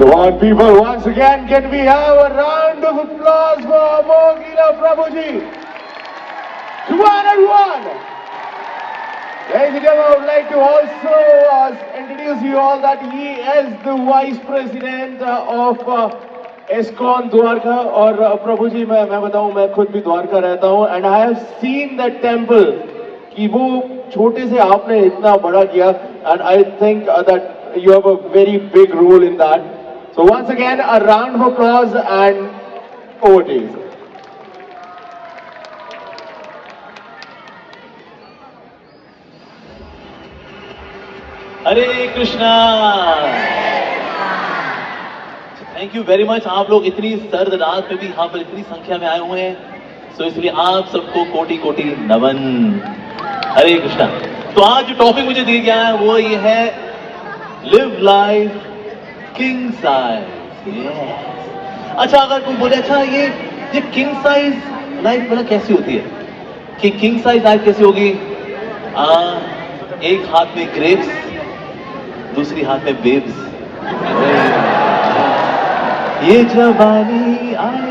Come on, people, once again, can we have a round of applause for Amogila Prabhuji? Come on, everyone! Ladies and gentlemen, I would like to also introduce you all that he is the Vice President of ISKCON Dwarka. और प्रभु जी मैं बताऊं, मैं खुद भी द्वारका रहता हूं, and I have seen that temple कि वो छोटे से आपने इतना बड़ा किया, and I think that you have a very big role in that. So once again, a round of applause and over to you. Hare Krishna. Thank you very much. आप लोग इतनी सर्द रात में भी यहाँ पर इतनी संख्या में आए हुए हैं, सो इसलिए आप सबको कोटि कोटि नमन। हरे कृष्णा। तो आज जो टॉपिक मुझे दिया गया है वो ये है लिव लाइफ किंग साइज। अच्छा, अगर कोई बोले अच्छा ये किंग साइज लाइफ मतलब कैसी होती है, कि किंग साइज लाइफ कैसी होगी? एक हाथ में ग्रेप्स, दूसरी हाथ में बेब्स, ये जवानी आई,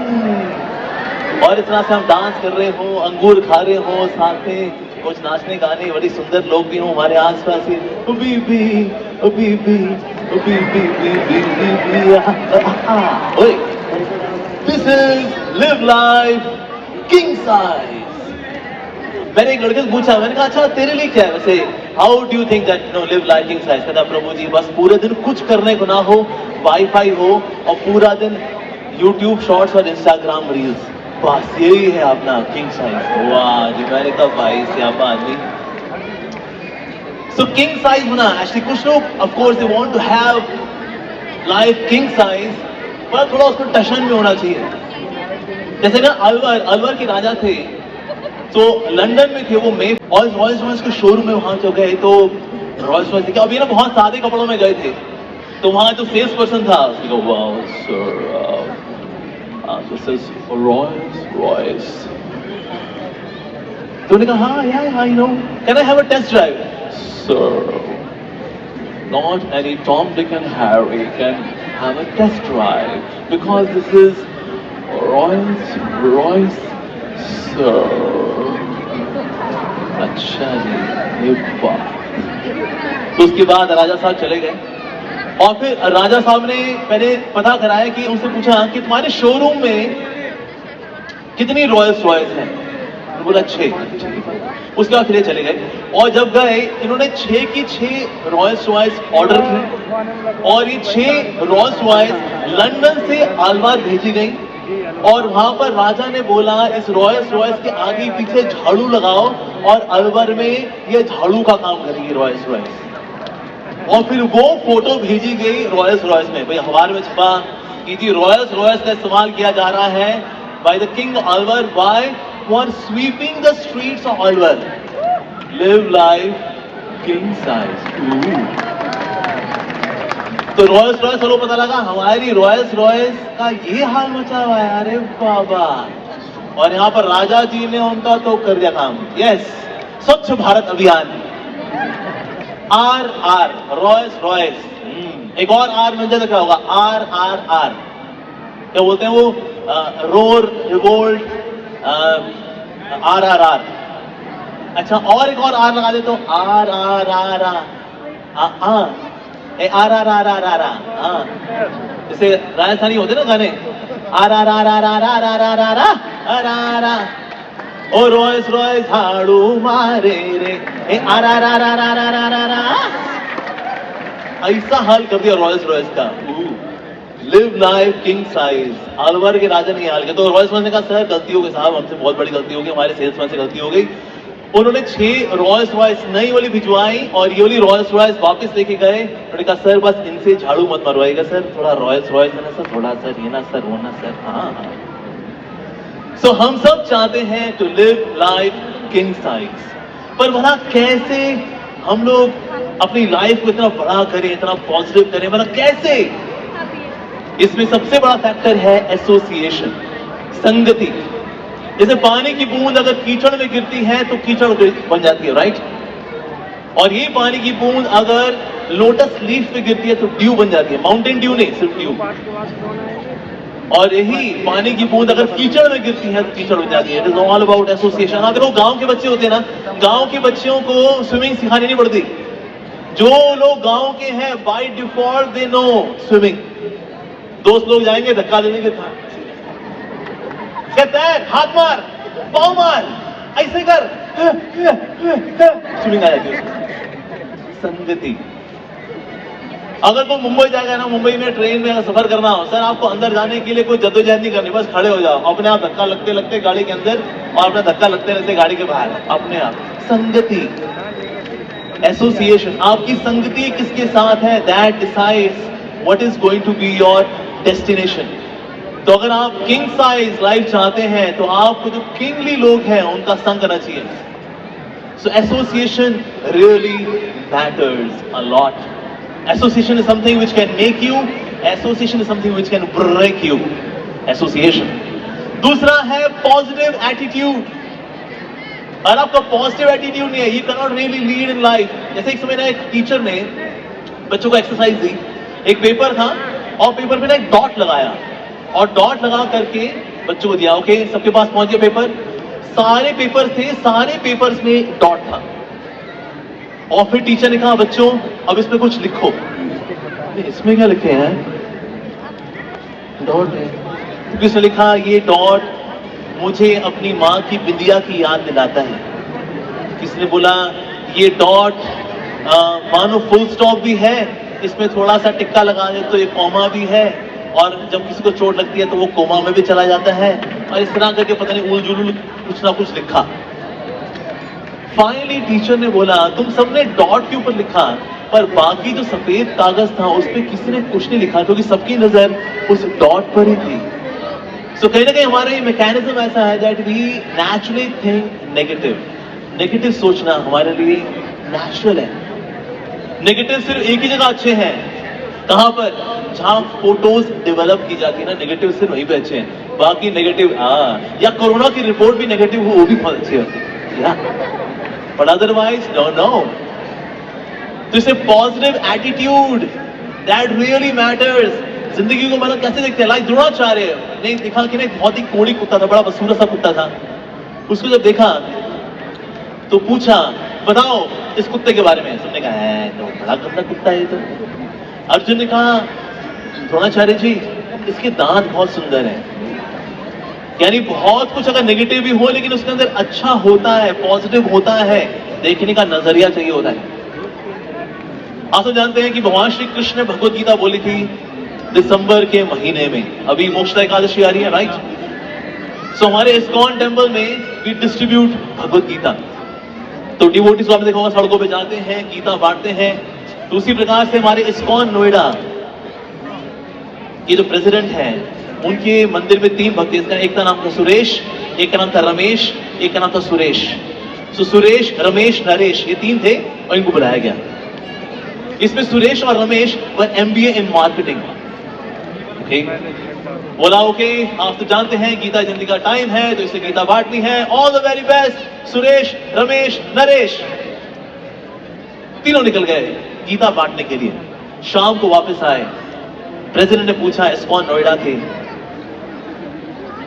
और इस तरह से हम डांस कर रहे हो, अंगूर खा रहे हो, साथ में कुछ नाचने गाने, बड़ी सुंदर लोग भी हों हमारे आसपास ही। This is live life king size. मैंने एक लड़के से पूछा, मैंने कहा अच्छा तेरे लिए क्या है वैसे, how do you think that know live life king size? कहता प्रभु जी बस पूरे दिन कुछ करने को ना हो, वाईफाई हो और पूरा दिन यूट्यूब शॉर्ट्स और इंस्टाग्राम रील्स, बस यही है अपना किंग साइज। वाह जी, मैंने कहा भाई स्यापा आदमी। सो किंग साइज होना एक्चुअली, कुछ लोग of course they want to have life king size, पर थोड़ा उसको टशन में होना चाहिए। जैसे ना अलवर के राजा थे, तो लंदन में थे वो, में और रॉयल्स रॉयल्स के शोरूम में वहां जो गए तो रॉयल्स रॉयल्स क्या अभी ना बहुत सादे कपड़ों में गए थे, तो वहां जो सेल्स पर्सन था उसने कहा wow sir this is Rolls Royce. तो उन्होंने कहा हाँ yeah I know, can I have a test drive? Sir not any Tom Dick and Harry can have a test drive because this is Rolls Royce sir. अच्छा जी, ये बात। तो उसके बाद राजा साहब चले गए और फिर राजा साहब ने पहले पता कराया कि उनसे पूछा कि तुम्हारे शोरूम में कितनी रॉयल्स रॉयल्स हैं? तो बोला 6। उसके बाद फिर चले गए और जब गए इन्होंने 6 की 6 रॉयल्स रॉयल्स ऑर्डर की और ये 6 रॉयल्स रॉयल्स लंदन से अलवर भेजी गई और वहां पर राजा ने बोला इस रॉयल्स रॉयल्स के आगे पीछे झाड़ू लगाओ और अलवर में ये झाड़ू का काम करेगी रॉयल्स रॉयल्स। और फिर वो फोटो भेजी गई रॉयल्स रॉयल्स में, भाई अखबार में छपा कि जी रॉयल्स रॉयल्स का इस्तेमाल किया जा रहा है by the king Alwar by for sweeping the streets of Alwar. Live life king size. तो रॉयल्स रॉयल्स को पता लगा हमारी रॉयल्स रॉयल्स का ये हाल मचा हुआ है, अरे बाबा। और यहाँ पर राजा जी ने उनका तो कर दिया काम। यस, स्वच्छ भारत अभियान, RR रॉयल्स रॉयल्स। एक और आर मिल जाए तो क्या होगा? RRR क्या बोलते हैं वो, रोर रिवोल्ट, RRR। अच्छा और एक और आर लगा दे तो RRR। जैसे राजस्थानी होते ना गाने, ओ रॉयल्स रॉयल्स झाड़ू मारे रे, ऐसा हाल कर दिया रॉयल्स रॉयल्स का। Live life king size. Alwar के राजा ने हाल किया। तो रॉयल्स रॉयल्स ने कहा सर गलती हो गई साहब, हमसे बहुत बड़ी गलती हो गई, हमारे सेल्समैन से गलती हो गई। उन्होंने 6 रॉयल्स रॉयल्स नई वाली भिजवाई और ये वाली रॉयल्स रॉयल्स वापस लेके गए। उन्होंने कहा सर बस इनसे झाड़ू मत मरवाइएगा सर, थोड़ा रॉयल्स रॉयल्स है ना सर, थोड़ा सर ये ना सर वो ना सर। हाँ सो हम सब चाहते हैं to live life king size, पर भला कैसे हम लोग अपनी लाइफ को इतना बड़ा करें, इतना पॉजिटिव करें, भला कैसे? इसमें सबसे बड़ा फैक्टर है एसोसिएशन, संगति। जैसे पानी की बूंद अगर कीचड़ में गिरती है तो कीचड़ बन जाती है, राइट? और ये पानी की बूंद अगर लोटस लीफ पे गिरती है तो ड्यू बन जाती है, माउंटेन ड्यू नहीं, सिर्फ ड्यू। और यही पानी की बूंद अगर कीचड़ में गिरती है तो कीचड़ बन जाती है। It is all about association. आप देखो गांव के बच्चे होते हैं ना, गांव के बच्चों को स्विमिंग सिखानी नहीं पड़ती। जो लोग गांव के हैं by default they know swimming. दोस्त लोग जाएंगे धक्का देने के था, कहते हैं हाथ मार, पाँव मार, ऐसे कर, स्विमिंग आ जाती है उसको। संगति। अगर कोई मुंबई जाएगा ना, मुंबई में ट्रेन में सफर करना हो, सर आपको अंदर जाने के लिए कोई जद्दोजहद नहीं करनी, बस खड़े हो जाओ, अपने आप धक्का लगते लगते गाड़ी के अंदर और अपना धक्का लगते लगते गाड़ी के बाहर, अपने आप। संगति, एसोसिएशन। आपकी संगति किसके साथ है, that decides what is going to be your destination. तो अगर आप किंग साइज लाइफ चाहते हैं तो आपको जो किंगली लोग हैं उनका संग करना चाहिए। So association really matters a lot. Association is something which can make you, association is something which can break you. Association. दूसरा है positive attitude. अगर आपका positive attitude नहीं है, you cannot really lead in life. जैसे एक समय ना एक टीचर ने बच्चों को एक्सरसाइज दी, एक पेपर था और पेपर पे ना एक डॉट लगाया और डॉट लगा करके बच्चों को दिया। ओके, सबके पास पहुंच गया पेपर, सारे पेपर थे, सारे पेपर्स में डॉट था। और फिर टीचर ने कहा बच्चों अब इसमें कुछ लिखो। इसमें क्या लिखे हैं, डॉट है। तो किसने लिखा, ये डॉट मुझे अपनी माँ की बिंदिया की याद दिलाता है। किसने बोला ये डॉट मानो फुल स्टॉप भी है, इसमें थोड़ा सा टिक्का लगा दे तो ये कॉमा भी है, और जब किसी को चोट लगती है तो वो कोमा में भी चला जाता है, और इस तरह करके पता नहीं उल जुलूल कुछ ना कुछ लिखा। फाइनली टीचर ने बोला तुम सबने डॉट के ऊपर लिखा पर बाकी जो सफेद कागज था उस पर किसी ने कुछ नहीं लिखा, क्योंकि सबकी नजर उस डॉट पर ही थी। सो कहीं ना कहीं हमारा ये मैकेनिज्म ऐसा है that we naturally think negative. Negative सोचना हमारे लिए नेचुरल है। नेगेटिव सिर्फ एक ही जगह अच्छे हैं, कहां पर, जहां फोटोज डेवलप की जाती है ना, नेगेटिव सिर्फ वहीं पे अच्छे हैं। बाकी नेगेटिव या कोरोना की रिपोर्ट भी नेगेटिव हो वो भी बहुत अच्छी होती है, but otherwise no. तो इसे positive attitude that really matters. जिंदगी को मतलब कैसे देखते हैं, लाइक द्रोणाचार्य ने देखा कि ना एक बहुत ही कोड़ी कुत्ता था, बड़ा बसूरा सा कुत्ता था। उसको जब देखा तो पूछा बताओ इस कुत्ते के बारे में। सबने कहा है तो बड़ा गंदा कुत्ता है। तो अर्जुन ने कहा द्रोणाचार्य जी इसके दांत बहुत सुंदर हैं। यानी बहुत कुछ अगर नेगेटिव भी हो लेकिन उसके अंदर अच्छा होता है, पॉजिटिव होता है, देखने का नजरिया चाहिए होता है। आप सब जानते हैं कि भगवान श्री कृष्ण ने भगवत गीता बोली थी दिसंबर के महीने में, अभी मोक्षदा एकादशी आ रही है, राइट। सो हमारे इस्कॉन टेम्पल में वी डिस्ट्रीब्यूट भगवत गीता। तो डिवोटीज को आपने देखा होगा सड़कों पे जाते हैं, गीता बांटते हैं। तो उसी प्रकार से हमारे इस्कॉन नोएडा ये जो प्रेसिडेंट है उनके मंदिर में 3 भक्त, एक का नाम था सुरेश, एक का नाम था रमेश, एक का नाम था सुरेश। सो सुरेश, रमेश, नरेश ये 3 थे और इनको बुलाया गया। इसमें सुरेश और रमेश वर MBA इन मार्केटिंग। बोला ओके आप तो जानते हैं गीता जयंती का टाइम है तो इसे गीता बांटनी है, all the very best Suresh, Ramesh, Naresh. तीनों निकल गए गीता बांटने के लिए। शाम को वापस आए, प्रेसिडेंट ने पूछा इस्कॉन नोएडा के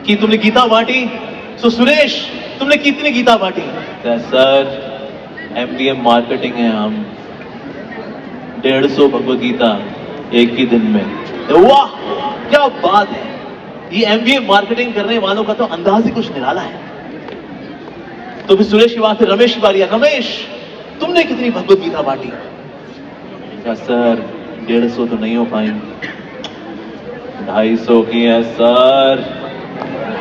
कि तुमने गीता बांटी? सो सुरेश तुमने कितनी गीता बांटी? सर MBA मार्केटिंग है हम, 150 भगवत गीता एक ही दिन में। वाह क्या बात है, ये MBA मार्केटिंग करने वालों का तो अंदाज ही कुछ निराला है। तो फिर सुरेश की बात है, रमेश की बारी है। रमेश तुमने कितनी भगवत गीता बांटी? सर 150 तो नहीं हो पाएंगी, 250 की है सर,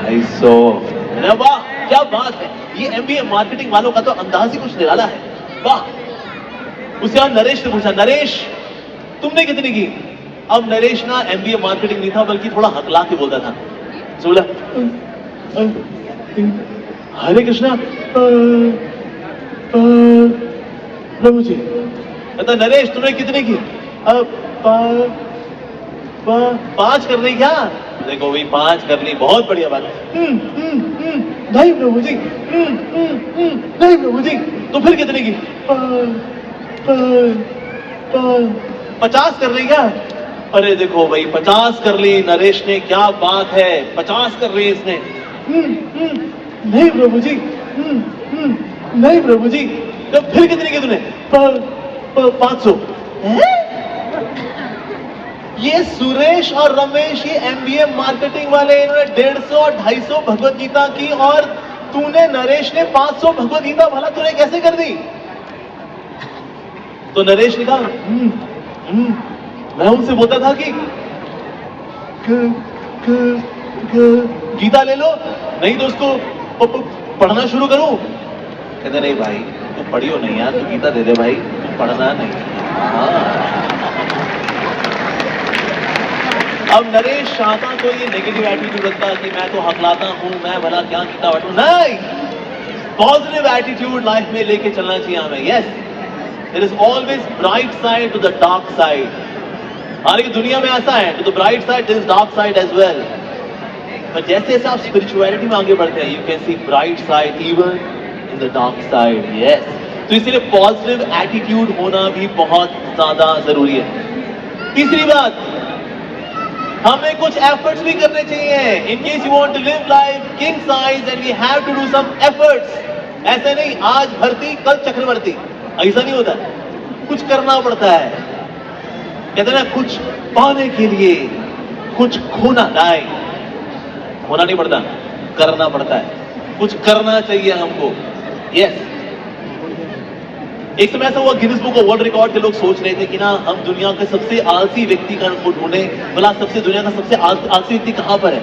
250। वाह क्या बात है, ये MBA मार्केटिंग वालों का तो अंदाज ही कुछ निराला है, वाह। उसके बाद नरेश ने पूछा नरेश तुमने कितनी की? अब नरेश ना MBA मार्केटिंग नहीं था बल्कि थोड़ा हकला के बोलता था। बोला हरे कृष्णा प्रभु जी। कहता नरेश तुमने कितनी की? 5 कर रही क्या? देखो भाई 5 कर ली, बहुत बढ़िया बात। नहीं प्रभु जी, नहीं प्रभु जी। तो फिर कितने की? 50 कर ली क्या? अरे देखो भाई 50 कर ली नरेश ने, क्या बात है, 50 कर ली इसने। नहीं प्रभु जी, नहीं प्रभु जी। तो फिर कितनी की तूने? 500। ये सुरेश और रमेश, ये एमबीए मार्केटिंग वाले, इन्होंने 150 और 250 भगवत गीता की, और तूने, नरेश ने 500 भगवत गीता, भला तूने कैसे कर दी? तो नरेश ने कहा मैं उनसे बोलता था कि गीता ले लो, नहीं तो उसको पढ़ना शुरू करूं। कहते नहीं भाई तू पढ़ियो नहीं यार, तू गीता दे दे भाई, तू पढ़ना नहीं। अब नरेश चाहता तो ये नेगेटिव एटीट्यूड रखता कि मैं तो हकलाता हूं, मैं भला क्या गीता बांटू। नहीं, पॉजिटिव एटीट्यूड लाइफ में लेके चलना चाहिए हमें। Yes, there is always bright side to the dark side. हालांकि दुनिया में ऐसा है, to the bright side there is dark side as well. पर जैसे जैसे आप स्पिरिचुअलिटी में आगे बढ़ते हैं, you can see bright side even in the dark side. Yes, तो इसलिए पॉजिटिव एटीट्यूड होना भी बहुत ज्यादा जरूरी है। तीसरी बात, हमें कुछ एफर्ट्स भी करने चाहिए। In case you want to live life king size and we have to do some efforts. ऐसे नहीं आज भर्ती कल चक्रवर्ती, ऐसा नहीं होता, कुछ करना पड़ता है। कहते हैं ना, कुछ पाने के लिए कुछ खोना, नहीं होना नहीं पड़ता, करना पड़ता है। कुछ करना चाहिए हमको। यस, एक समय ऐसा हुआ, Guinness book of world record के लोग सोच रहे थे कि ना हम दुनिया के सबसे आलसी व्यक्ति का हमको ढूंढे, बोला दुनिया का सबसे आलसी व्यक्ति कहां पर है।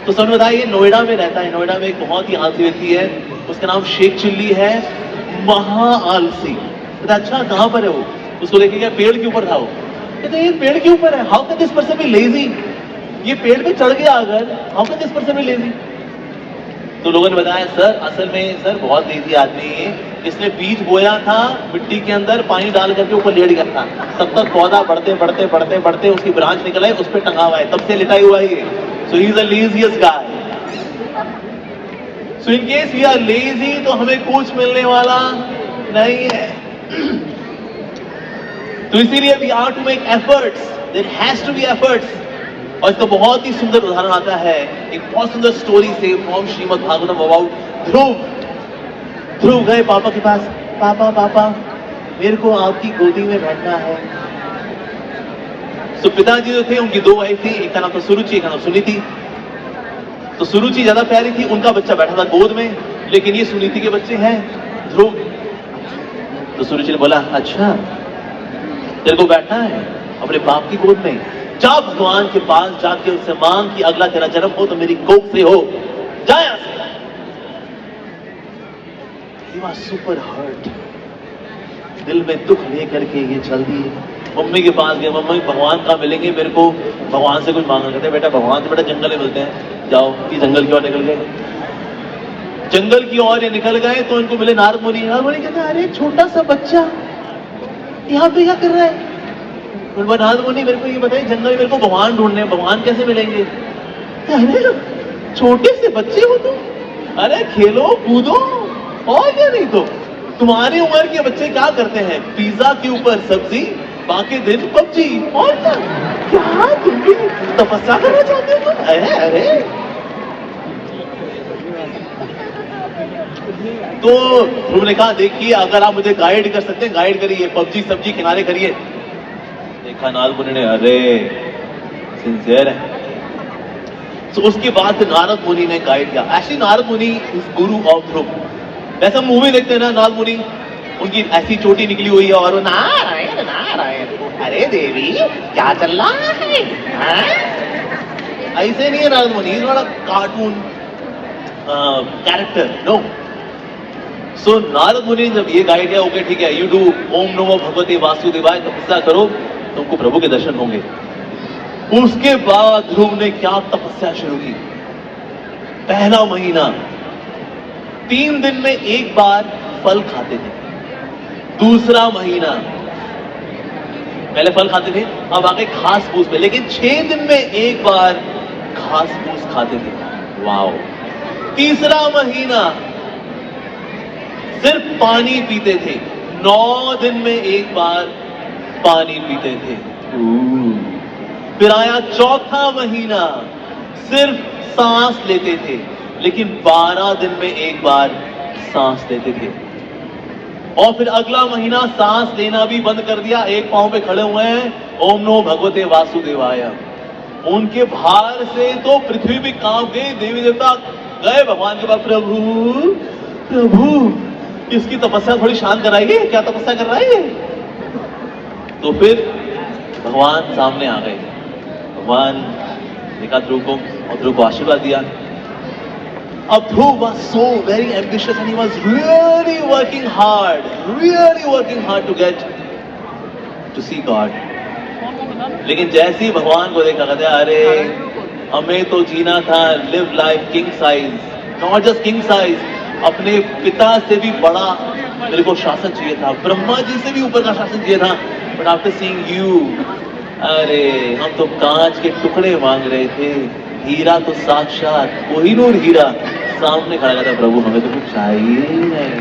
तो सबने बताया ये नोएडा में रहता है। नोएडा में एक बहुत ही आलसी व्यक्ति है, उसका नाम शेख चिल्ली है, महा आलसी। अच्छा कहां पर है वो? उसको लेके गया, पेड़ के ऊपर था वो। कहते ये पेड़ के ऊपर है, how can this person be lazy? ये पेड़ पे चढ़ गया अगर, how can this person be lazy? तो लोगों ने बताया सर असल में सर बहुत लेजी आदमी है, इसने बीज बोया था मिट्टी के अंदर, पानी डाल करके ऊपर लेट गया था, तब तक पौधा बढ़ते बढ़ते बढ़ते बढ़ते उसकी ब्रांच निकल आई, उस पर टंगा हुआ है, तब से लिटा हुआ है ये। So he is a laziest guy. So in case we are lazy तो हमें कुछ मिलने वाला नहीं है। तो इसीलिए we are to make efforts, there has to be efforts. और इसका बहुत ही सुंदर उदाहरण आता है एक बहुत सुंदर स्टोरी से फ्रॉम श्रीमद् भागवतम अबाउट ध्रुव। ध्रुव गए पापा के पास, पापा पापा मेरे को आपकी गोदी में बैठना है। तो पिताजी जो थे उनकी दो वाइफ थी, एक का नाम था सुरुचि, एक का नाम सुनीति। तो सुरुचि ज्यादा प्यारी थी, उनका बच्चा बैठा था गोद में, लेकिन ये सुनीति के बच्चे हैं ध्रुव। तो सुरुचि ने बोला अच्छा तेरे को बैठना है अपने बाप की गोद में, जा भगवान के पास जाके उससे मांग कि अगला तेरा जन्म हो तो मेरी कोख से हो, जा यहां से। He was super hurt, दिल में दुख लेकर के ये चल दी। मम्मी के पास गए, मम्मी भगवान कहाँ मिलेंगे मेरे को, भगवान से कुछ मांगना। कहते बेटा भगवान तो बेटा जंगल में मिलते हैं, जाओ। कि जंगल की ओर निकल गए, जंगल की ओर ये निकल गए तो इनको मिले नारद मुनि। नारद मुनि कहते अरे छोटा सा बच्चा यहाँ पे क्या कर रहा है? नारद मुनि मेरे को ये बताइए, जंगल में मेरे को भगवान ढूंढने, भगवान कैसे मिलेंगे? अरे छोटे से बच्चे हो तुम, अरे खेलो कूदो, और क्या नहीं तो तुम्हारी उम्र के बच्चे क्या करते हैं, पिज्जा के ऊपर सब्जी, बाकी दिन पबजी, और क्या तुम भी तपस्या करना चाहते हो? अरे अरे तो ध्रुव ने कहा देखिए अगर आप मुझे गाइड कर सकते हैं गाइड करिए, पबजी सब्जी किनारे करिए। देखा नारद मुनि ने, अरे सिंसियर है। तो उसके बाद फिर नारद मुनि ने गाइड किया। Actually Narad Muni is Guru of ध्रुव। वैसे मूवी देखते हैं ना, नारद मुनि उनकी ऐसी चोटी निकली हुई है और वो नारायण नारायण, अरे देवी क्या चल रहा है? ऐसे नहीं है Narad Muni, is not a cartoon character, no. So Narad Muni जब ये गाइड किया, ओके ठीक है, यू डू ओम नमो भगवते वासुदेवाय, तपस्या करो तुमको प्रभु के दर्शन होंगे। उसके बाद ध्रुव ने क्या तपस्या शुरू की। पहला महीना 3 दिन में एक बार फल खाते थे। दूसरा महीना पहले फल खाते थे, अब आगे घास फूस में, लेकिन 6 दिन में एक बार घास फूस खाते थे। वाओ। तीसरा महीना सिर्फ पानी पीते थे। 9 दिन में एक बार पानी पीते थे। फिर आया चौथा महीना, सिर्फ सांस लेते थे, लेकिन 12 दिन में एक बार सांस लेते थे। और फिर अगला महीना सांस लेना भी बंद कर दिया, एक पांव पे खड़े हुए हैं, ओम नमो भगवते वासुदेवाय। उनके भार से तो पृथ्वी भी कांप गई, देवी देवता गए भगवान के पास, प्रभु प्रभु इसकी तपस्या थोड़ी शांत कराइए, क्या तपस्या कर रहा है ये? तो फिर भगवान सामने आ गए। भगवान देखा ध्रुव को और ध्रुव को आशीर्वाद दिया। अब ध्रुव was so very ambitious and he was really working hard to get to see God. लेकिन जैसे ही भगवान को देखा कहते अरे हमें तो जीना था live life king size, not just king size, अपने पिता से भी बड़ा मेरे को शासन चाहिए था, ब्रह्मा जी से भी ऊपर का शासन चाहिए था। बट आफ्टर सीइंग यू, अरे हम तो कांच के टुकड़े मांग रहे थे, हीरा तो साक्षात कोहिनूर हीरा सामने खड़ा था। प्रभु हमें तो कुछ चाहिए नहीं,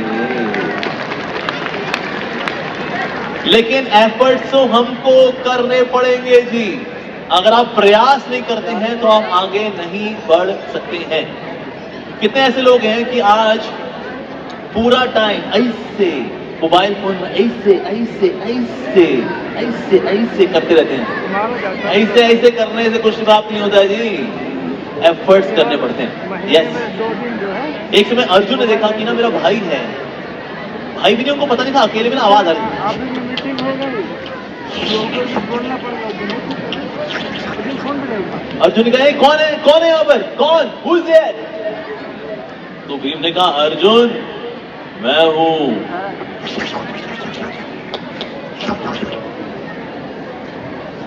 लेकिन एफर्ट्स तो हमको करने पड़ेंगे जी। अगर आप प्रयास नहीं करते हैं तो आप आगे नहीं बढ़ सकते हैं। कितने ऐसे लोग हैं कि आज पूरा टाइम ऐसे मोबाइल फोन में ऐसे ऐसे ऐसे ऐसे ऐसे करते रहते हैं। ऐसे ऐसे करने से कुछ प्राप्त नहीं होता है जी, एफर्ट्स करने पड़ते हैं। यस, एक समय अर्जुन ने देखा कि ना मेरा भाई है, भाई भी नहीं, उनको पता नहीं था, अकेले में ना आवाज आ रही। अर्जुन ने कहा कौन है यहाँ पर, कौन, हु इज देयर? तो भीम ने कहा अर्जुन मैं हूं।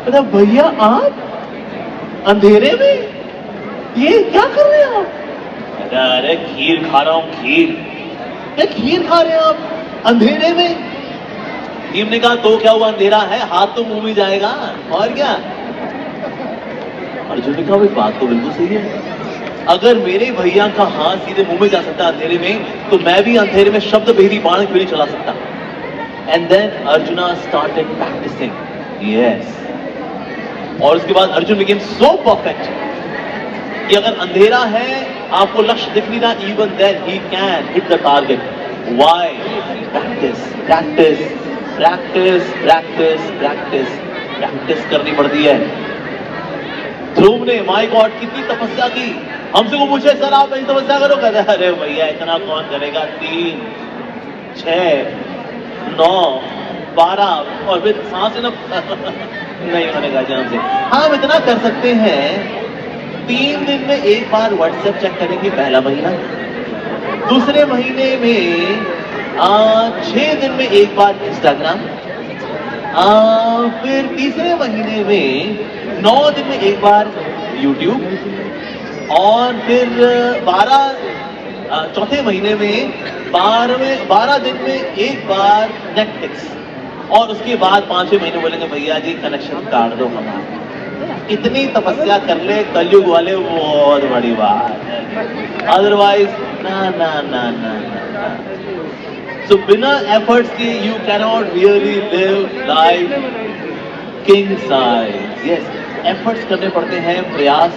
अरे भैया आप अंधेरे में ये क्या कर रहे हैं आप? अरे खीर खा रहा हूं, खीर। क्या खीर खा रहे हैं आप अंधेरे में? भीम ने कहा तो क्या हुआ, अंधेरा है, हाथ तो मुंह में जाएगा, और क्या? अर्जुन ने कहा भाई बात तो बिल्कुल सही है, अगर मेरे भैया का हाथ सीधे मुंह में जा सकता है अंधेरे में, तो मैं भी अंधेरे में शब्द भेदी बाण क्यों नहीं चला सकता? And then Arjuna started practising, yes. और उसके बाद अर्जुन बिकेम सो परफेक्ट कि अगर अंधेरा है, आपको लक्ष्य दिख नहीं रहा, even then he can hit the target. Why? Practice practice practice practice practice practice करनी पड़ती है। ध्रुव ने माय गॉड कितनी तपस्या की। हमसे को पूछे सर आप ऐसी तपस्या करो, कहते अरे भैया इतना कौन करेगा, 3, 6, 9, 12 और फिर सांस न नहीं होने का जन्म से। हम इतना कर सकते हैं, 3 दिन में एक बार व्हाट्सएप चेक करेंगे पहला महीना, दूसरे महीने में 6 दिन में एक बार इंस्टाग्राम, फिर तीसरे महीने में 9 दिन में एक बार यूट्यूब, और फिर 4थे महीने में 12 दिन में एक बार नेटफ्लिक्स, और उसके बाद 5वें महीने बोलेंगे भैया जी कनेक्शन काट दो हमारा। इतनी तपस्या कर ले कलयुग वाले, बहुत बड़ी बात है, अदरवाइज ना ना ना ना ना। So बिना एफर्ट्स के you cannot really live life king size. Yes, efforts करने पड़ते हैं, प्रयास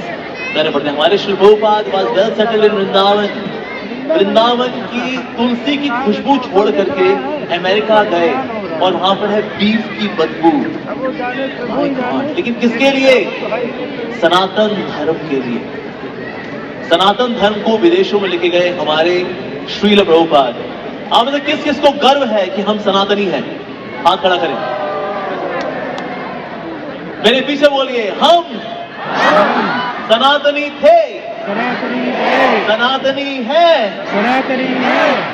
करने पड़ते हैं। हमारे Shri Prabhupada was well settled in Vrindavan. Vrindavan की तुलसी की खुशबू छोड़ करके अमेरिका गए और वहां पर है बीफ की बदबू। लेकिन किसके लिए? सनातन धर्म के लिए। सनातन धर्म को विदेशों में लेके गए हमारे श्रील प्रभुपाद। आप में किस किस को गर्व है कि हम सनातनी हैं? हाथ खड़ा करें, मेरे पीछे बोलिए, हम सनातनी थे, सनातनी है,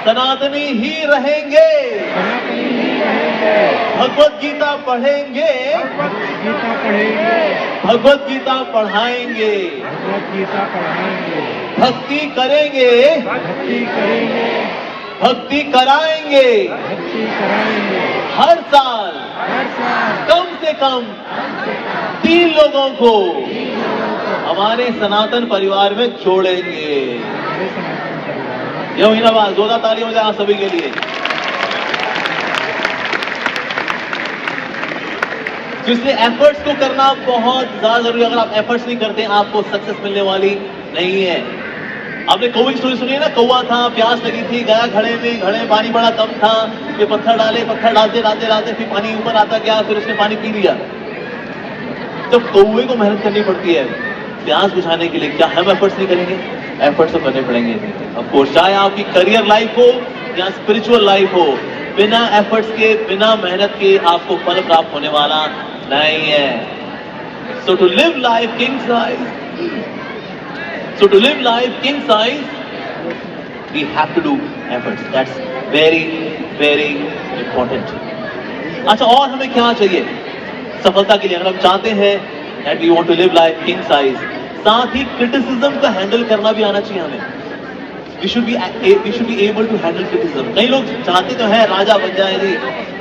सनातनी ही रहेंगे, भगवत गीता पढ़ेंगे, भगवत गीता पढ़ाएंगे, भक्ति करेंगे, भक्ति कराएंगे, हर साल कम से कम 3 लोगों को हमारे सनातन परिवार में जोड़ेंगे। ये महीनाबाद जोरदार ताली हो जाए आप सभी के लिए। तो इसलिए एफर्ट्स को करना बहुत ज्यादा जरूरी है। अगर आप एफर्ट्स नहीं करते आपको सक्सेस मिलने वाली नहीं है। आपने कौवे की स्टोरी सुनी है ना, कौवा था, प्यास लगी थी, गया घड़े में पानी बड़ा कम था, ये पत्थर डालते फिर पानी ऊपर आता गया, फिर उसने पानी पी लिया। तो कौवे को मेहनत करनी पड़ती है प्यास बुझाने के लिए। क्या हम एफर्ट्स नहीं करेंगे? एफर्ट्स तो करने पड़ेंगे ऑफ कोर्स, चाहे आपकी करियर लाइफ हो या स्पिरिचुअल लाइफ हो, बिना एफर्ट्स के, बिना मेहनत के आपको फल प्राप्त होने वाला नहीं है। So to live life king size, we have to do efforts. That's very, very important. अच्छा, और हमें क्या चाहिए सफलता के लिए? अगर हम चाहते हैं that we want to live life king size, साथ ही क्रिटिसिज्म को हैंडल करना भी आना चाहिए हमें। We should be able to handle criticism. कई लोग चाहते तो हैं राजा बन जाए जी,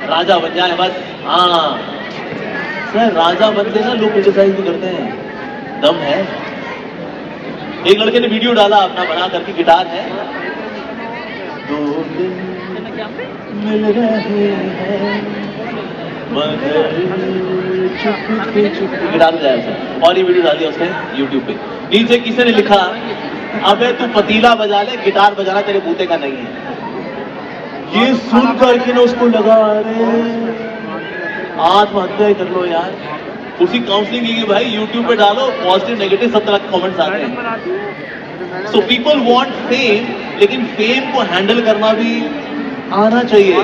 राजा बन जाए बस। हाँ सर, राजा बनते ना लोग क्रिटिसाइज भी करते हैं, दम है। एक लड़के ने वीडियो डाला अपना बना करके, गिटार है, 2 दिन मिल रहे हैं मगर चुप गिटार बजाया उसने, और ये वीडियो डाल दिया उसने यूट्यूब पे। नीचे किसी ने लिखा, अबे तू पतीला बजा ले, गिटार बजाना तेरे बूते का नहीं है। ये सुन करके ना उसको लगा, अरे आत्महत्या कर लो यार। उसी काउंसलिंग की भाई यूट्यूब पे डालो, पॉजिटिव नेगेटिव सब तरह के कमेंट्स आते हैं। सो पीपल वांट फेम, लेकिन फेम को हैंडल करना भी आना चाहिए।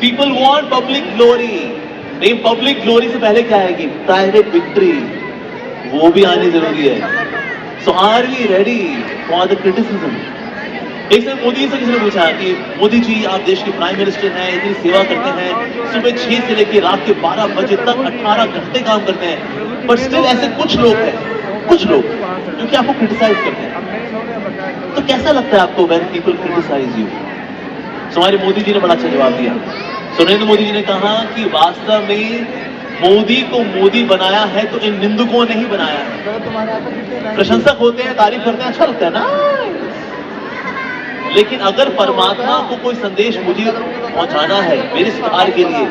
पीपल वांट पब्लिक ग्लोरी, नहीं पब्लिक ग्लोरी से पहले क्या आएगी? प्राइवेट विक्ट्री, वो भी आनी जरूरी है। So are we ready for the criticism? एक से मोदी से किसी ने पूछा कि मोदी जी आप देश के प्राइम मिनिस्टर हैं, इतनी सेवा करते हैं, सुबह 6 से लेकर रात के 12 बजे तक 18 घंटे काम करते हैं, पर स्टिल ऐसे कुछ लोग जो कि आपको क्रिटिसाइज करते हैं, तो कैसा लगता है आपको व्हेन पीपल क्रिटिसाइज यू? सो हमारे मोदी जी ने बड़ा अच्छा जवाब दिया। नरेंद्र मोदी जी ने कहा कि वास्तव में मोदी को मोदी बनाया है तो इन निंदकों ने ही बनाया है। प्रशंसक होते हैं, तारीफ करते हैं, अच्छा लगता है ना, लेकिन अगर परमात्मा को कोई संदेश मुझे पहुंचाना है मेरे सुधार के लिए,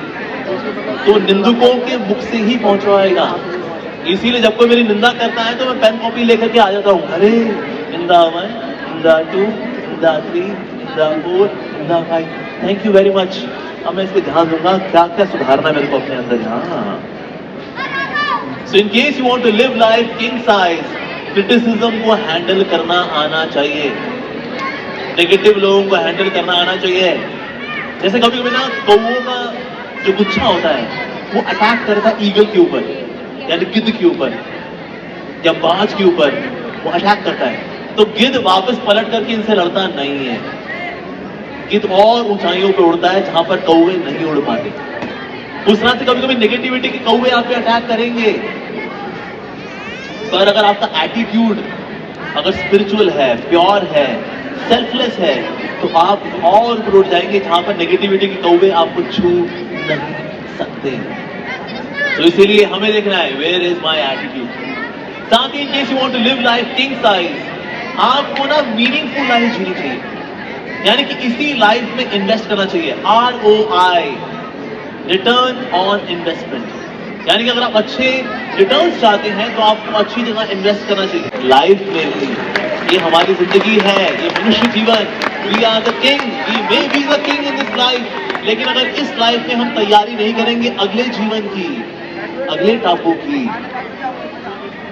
तो निंदकों के मुख से ही पहुंचवाएगा। इसीलिए जब कोई मेरी निंदा करता है तो मैं पेन कॉपी लेकर के आ जाता हूँ, अरे निंदा 1, निंदा 2, निंदा 3, निंदा 4, निंदा 5, थैंक यू वेरी मच। अब मैं इस पे ध्यान दूंगा, क्या क्या सुधारना मेरे को अपने अंदर। हाँ, so in case you want to live life king size, criticism को हैंडल करना आना चाहिए, नेगेटिव लोगों को हैंडल करना आना चाहिए। जैसे कभी कभी ना कौवों का जो गुच्छा होता है वो अटैक करता है ईगल के ऊपर, यानी गिद्ध के ऊपर या बाज के ऊपर, वो अटैक करता है, तो गिद्ध वापस पलट करके इनसे लड़ता नहीं है। गिद्ध और ऊंचाइयों पे उड़ता है जहां पर कौवे नहीं उड़ पाते। उस तरह से कभी कभी नेगेटिविटी के कौवे आप पे अटैक करेंगे, पर अगर आपका एटीट्यूड अगर स्पिरिचुअल है, प्योर है, सेल्फलेस है, तो आप और ऊपर उठ जाएंगे जहां पर नेगेटिविटी के कौवे आपको छू नहीं सकते। तो इसीलिए हमें देखना है वेयर इज माय एटीट्यूड। साथ ही in case you want to live life king size, आपको ना मीनिंगफुल लाइफ जीनी चाहिए, यानी कि इसी लाइफ में इन्वेस्ट करना चाहिए। ROI, रिटर्न ऑन इन्वेस्टमेंट, यानी कि अगर आप अच्छे रिटर्न्स चाहते हैं तो आपको अच्छी जगह इन्वेस्ट करना चाहिए। लाइफ में भी ये हमारी जिंदगी है, ये मनुष्य जीवन, we are the king, we may be the king in this life, लेकिन अगर इस लाइफ में हम तैयारी नहीं करेंगे अगले जीवन की, अगले टापू की,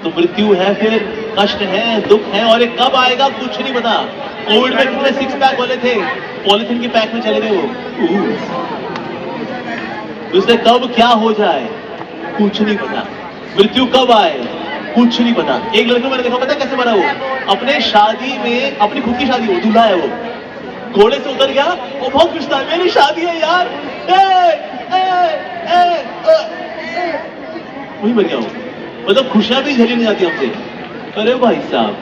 तो मृत्यु है, फिर कष्ट है, दुख है, और ये कब आएगा कुछ नहीं पता। कोविड में कितने 6 पैक वाले थे, पॉलिथीन के पैक में चले गए वो, उससे कब क्या हो जाए कुछ नहीं पता, मृत्यु कब आए कुछ नहीं पता। एक लड़के मैंने देखा, पता कैसे मरा वो? अपने शादी में, अपनी खुद की शादी, वो दूल्हा है, वो घोड़े से उतर गया और बहुत खुश था, मेरी शादी है यार, वही मर गया वो। मतलब खुशियां भी झेली नहीं जाती हमसे। अरे भाई साहब,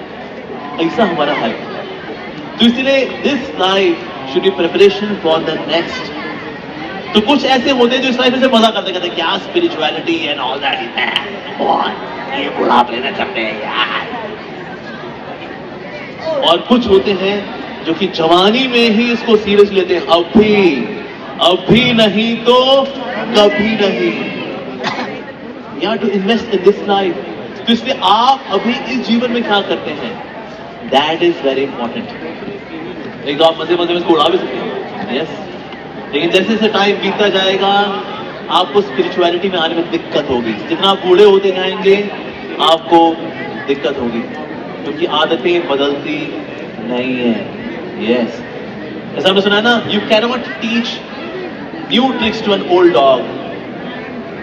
ऐसा हमारा हाल। तो इसलिए this life should be preparation for the next. तो कुछ ऐसे होते हैं जो इस लाइफ से मजा करते कहते क्या स्पिरिचुअलिटी एंड ऑल दैट है, और ये बुढ़ापे में करते हैं यार। और कुछ होते हैं जो कि जवानी में ही इसको सीरियस लेते हैं, अभी नहीं तो कभी नहीं। We have to invest in this life. तो इसलिए आप अभी इस जीवन में क्या करते हैं, दैट इज वेरी इंपॉर्टेंट। एक तो आप मजे मजे में इसको उड़ा भी सकते हैं, यस, लेकिन जैसे जैसे टाइम बीतता जाएगा आपको स्पिरिचुअलिटी में आने में दिक्कत होगी। जितना आप बूढ़े होते जाएंगे आपको दिक्कत होगी, क्योंकि आदतें बदलती नहीं है। यस, ऐसा हमने सुना है ना, you can not teach new tricks to an old dog.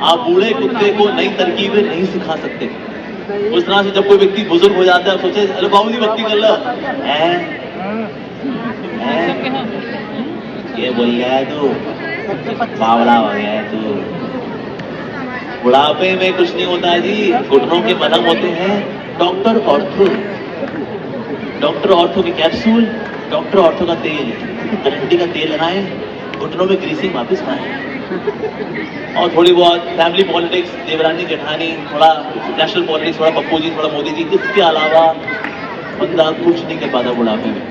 आप बूढ़े कुत्ते को नई तरकीबें नहीं सिखा सकते। उस तरह से जब कोई व्यक्ति बुजुर्ग हो जाता है, आप सोचे अरे बाबू जी भक्ति कर लो, ये बोल गया है तू, बावला हो गया है तू। बुढ़ापे में कुछ नहीं होता है जी, घुटनों के मलहम होते हैं, डॉक्टर ऑर्थो, डॉक्टर ऑर्थो के कैप्सूल, डॉक्टर ऑर्थो का तेल, अरंडी का तेल लगाएं, घुटनों में ग्रीसिंग वापस पाए। और थोड़ी बहुत फैमिली पॉलिटिक्स, देवरानी जेठानी, थोड़ा नेशनल पॉलिटिक्स, थोड़ा पप्पू जी, थोड़ा मोदी जी, इसके अलावा बंदा कुछ नहीं कर पाता बुढ़ापे में।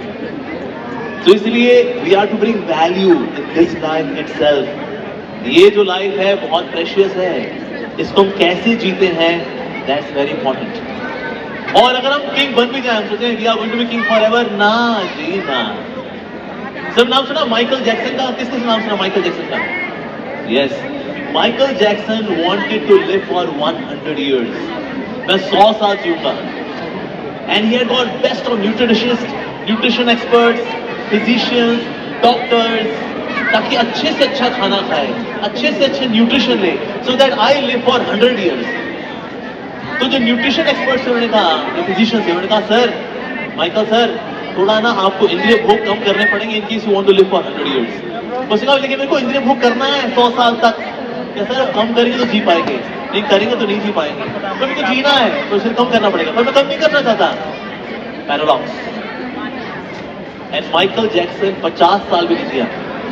तो इसलिए we are to bring value in this life itself. ये जो लाइफ है बहुत प्रेशियस है, इसको हम कैसे जीते हैं, दैट्स वेरी इंपॉर्टेंट। और अगर हम किंग बन भी जाए, हम सोचते हैं we are going to be king forever, ना जी ना। सब नाम सुना माइकल जैक्सन का? किसने नाम सुना माइकल जैक्सन का? Yes, Michael Jackson wanted to live for 100 years। मैं 100 साल जीऊंगा। And he had got best of nutritionist, nutrition experts, physicians, doctors, ताकि अच्छे से अच्छा खाना खाए, अच्छे से अच्छे न्यूट्रिशन ले, so that I live for 100 years। तो जो न्यूट्रिशन एक्सपर्ट्स उन्होंने कहा, जो फिजिशियंस उन्होंने कहा, सर माइकल सर, थोड़ा ना आपको इंद्रिय भोग कम करने पड़ेंगे in case you want to live for 100 years। उसने कहा लेकिन मेरे को इंद्रिय भोग करना है 100 साल तक। क्या सर कम करेंगे तो जी पाएंगे, नहीं करेंगे तो नहीं जी पाएंगे। तो मेरे को जीना है तो इसे कम करना पड़ेगा, पर मैं कम नहीं करना चाहता। पैराडॉक्स। एंड माइकल जैक्सन 50 साल भी नहीं जिया,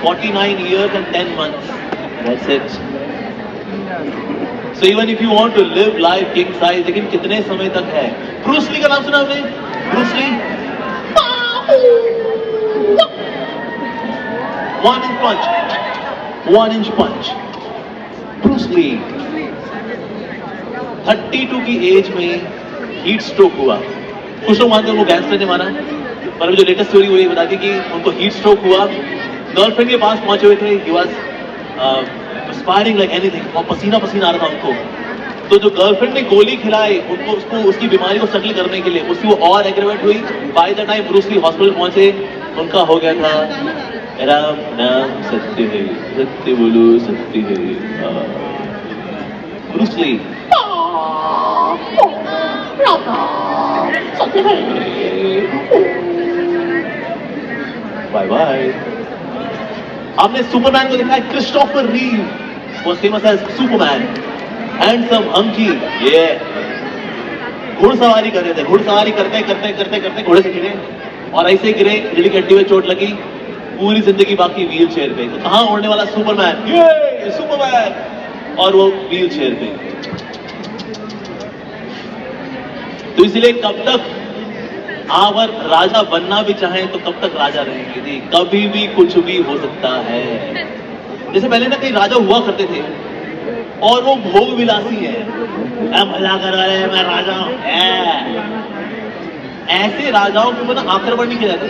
49 years and 10 months, that's it। So even if you want to live life king size, लेकिन कितने समय तक है? ब्रूस ली का नाम सुना आपने? Bruce Lee, 1-inch punch, 1-inch punch। Bruce Lee 32 की एज में हीट स्ट्रोक हुआ। कुछ लोग मानते हैं उनको गैंगस्टर ने मारा, पर अभी जो लेटेस्ट स्टोरी हुई बताती कि उनको हीट स्ट्रोक हुआ, गर्लफ्रेंड के पास पहुंचे हुए थे, he was aspiring like anything, और पसीना पसीना आ रहा था उनको। तो जो गर्लफ्रेंड ने गोली खिलाई उनको, उसको उसकी बीमारी को सेटल करने के लिए, उसकी वो और एग्रेवेट हुई। By the time Bruce Lee hospital पहुंचे, उनका हो गया था राम नाम सत्य है, सत्य बोलो सत्य है। Bruce Lee bye bye. आपने सुपरमैन को देखा है? Christopher Reeve was famous as Superman, handsome hunky, ये घुड़सवारी कर रहे थे, घुड़सवारी करते करते करते करते घोड़े से गिरे, और ऐसे गिरे रीढ़ की हड्डी में चोट लगी, पूरी जिंदगी बाकी व्हील चेयर पे। तो कहां उड़ने वाला सुपरमैन, ये सुपरमैन, और वो व्हील चेयर पे। तो इसलिए कब तक आप अगर राजा बनना भी चाहें तो कब तक राजा रहेंगे जी? कभी भी कुछ भी हो सकता है। जैसे पहले ना कई राजा हुआ करते थे और वो भोग विलासी है, मजा कर रहा है, मैं राजा हूं। ऐसे राजाओं के ऊपर आक्रमण नहीं किया जाता।